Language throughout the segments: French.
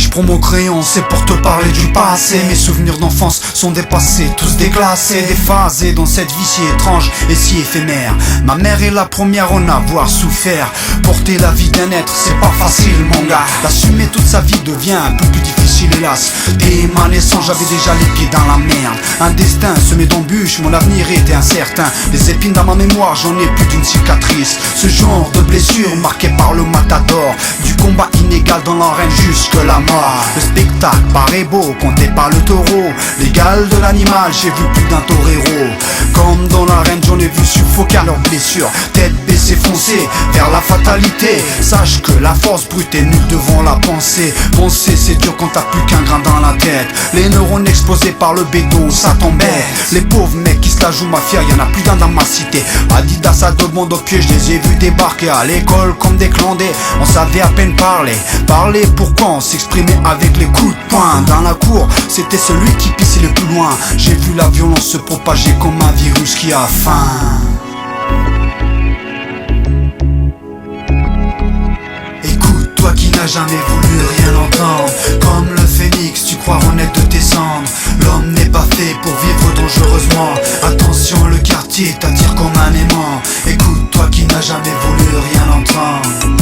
je prends mon crayon, c'est pour te parler du passé. Mes souvenirs d'enfance sont dépassés, tous déclassés, déphasés dans cette vie si étrange et si éphémère. Ma mère est la première en avoir souffert. Porter la vie d'un être, c'est pas facile mon gars. L'assumer toute sa vie devient un peu plus difficile hélas. Dès ma naissance j'avais déjà les pieds dans la merde. Un destin semé d'embûches, mon avenir était incertain. Les épines dans ma mémoire, j'en ai plus d'une cicatrice. Ce genre de blessure marquée par le matador, du combat inégal dans l'arène jusque la mort. Le spectacle paraît beau, compté par le taureau. L'égal de l'animal, j'ai vu plus d'un torero. Comme dans l'arène, j'en ai vu suffoquer leurs blessures. Tête baissée, foncée vers la fatalité. Sache que la force brute est nulle devant la pensée. Penser c'est dur quand t'as plus qu'un grain dans la tête. Les neurones explosés par le béton, ça t'embête. Les pauvres mecs qui se la jouent mafia, y'en a plus d'un dans ma cité. Adidas à deux bandes au pied, je les ai vus débarquer à l'école comme des clandés. On savait à peine parler. Parler pourquoi on s'exprimait avec les coups de poing. Dans la cour, c'était celui qui pissait le plus loin. J'ai vu la violence se propager comme un virus qui a faim. Écoute, toi qui n'as jamais voulu rien entendre, comme le phénix, tu crois renaître de tes cendres. L'homme n'est pas fait pour vivre dangereusement. Attention, le quartier t'attire comme un aimant. Écoute, toi qui n'as jamais voulu rien entendre.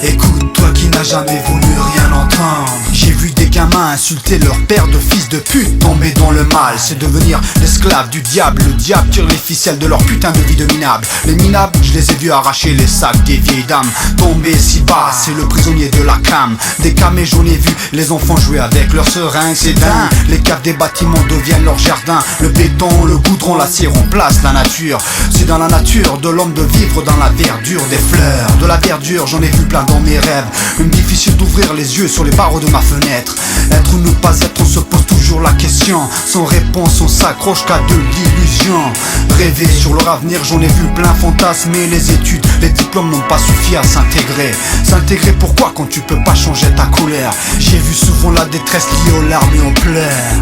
Écoute, toi qui n'as jamais voulu rien entendre. J'ai vu des gamins insulter leur père de fils de pute. Tomber dans le mal, c'est devenir l'esclave du diable. Le diable tire les ficelles de leur putain de vie de minable. Les minables, je les ai vus arracher les sacs des vieilles dames. Tomber si bas, c'est le prisonnier de la cam. Des camés, j'en ai vu les enfants jouer avec leurs seringues. C'est dingue, les caves des bâtiments deviennent leur jardin. Le béton, le goudron, l'acier remplace la nature. C'est dans la nature de l'homme de vivre dans la verdure des fleurs. De la verdure, j'en ai vu plein dans mes rêves. Même difficile d'ouvrir les yeux sur les barreaux de ma fenêtre. Être ou ne pas être, on se pose toujours la question. Sans réponse, on s'accroche qu'à de l'illusion. Rêver sur leur avenir, j'en ai vu plein fantasmer. Les études, les diplômes n'ont pas suffi à s'intégrer. S'intégrer pourquoi quand tu peux pas changer ta couleur? J'ai vu souvent la détresse liée aux larmes et aux pleurs.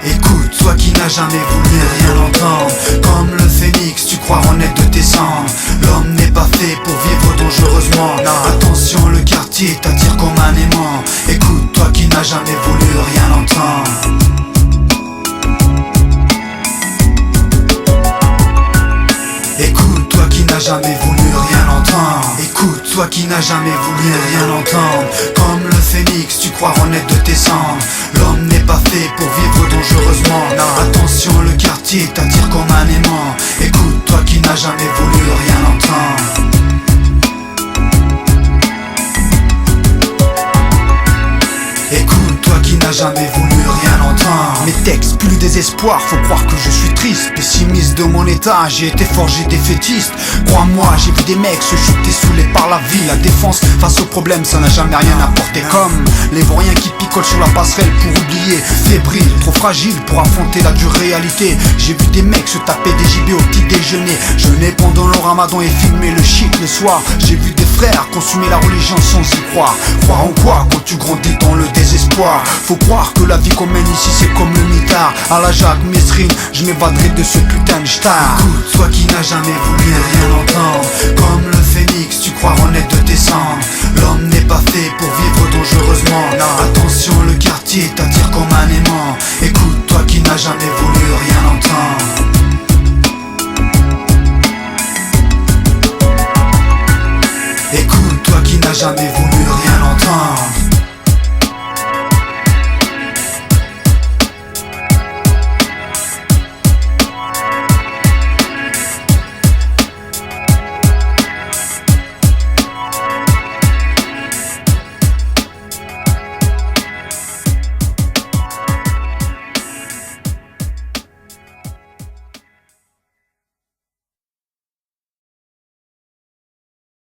Écoute, toi qui n'as jamais voulu rien entendre, comme le phénix, tu crois renaître de tes cendres. L'homme n'est pas fait pour vivre dangereusement. Attention, le quartier t'attire comme un aimant. Écoute, toi qui n'as jamais voulu rien entendre. Écoute, toi qui n'as jamais voulu rien entendre. Écoute, toi qui n'as jamais voulu rien entendre. Comme le phénix, tu crois renaître de tes cendres. L'homme n'est pas fait pour vivre dangereusement. Attention, le quartier t'attire comme un aimant. Écoute, toi qui n'as jamais voulu rien entendre. Écoute, toi qui n'as jamais voulu rien entendre. Mes textes, plus le désespoir, faut croire que je suis triste. Pessimiste de mon état, j'ai été forgé défaitiste. Crois-moi, j'ai vu des mecs se chuter saoulés par la vie. La défense face au problème, ça n'a jamais rien apporté. Comme les vauriens qui picolent sur la passerelle pour oublier. Fébrile, trop fragile pour affronter la dure réalité. J'ai vu des mecs se taper des gibets au petit déjeuner, jeûner pendant le ramadan et filmer le shit le soir. J'ai vu des frères consumer la religion sans y croire. Croire en quoi quand tu grandis dans le désespoir? Faut croire que la vie qu'on mène ici c'est comme le mitard. À la Jacques Mesrine, je m'évaderai de ce putain de star. Écoute, toi qui n'as jamais voulu rien entendre, comme le phénix, tu crois renaître de tes cendres. L'homme n'est pas fait pour vivre dangereusement. Attention, le quartier t'attire comme un aimant. Écoute, toi qui n'as jamais voulu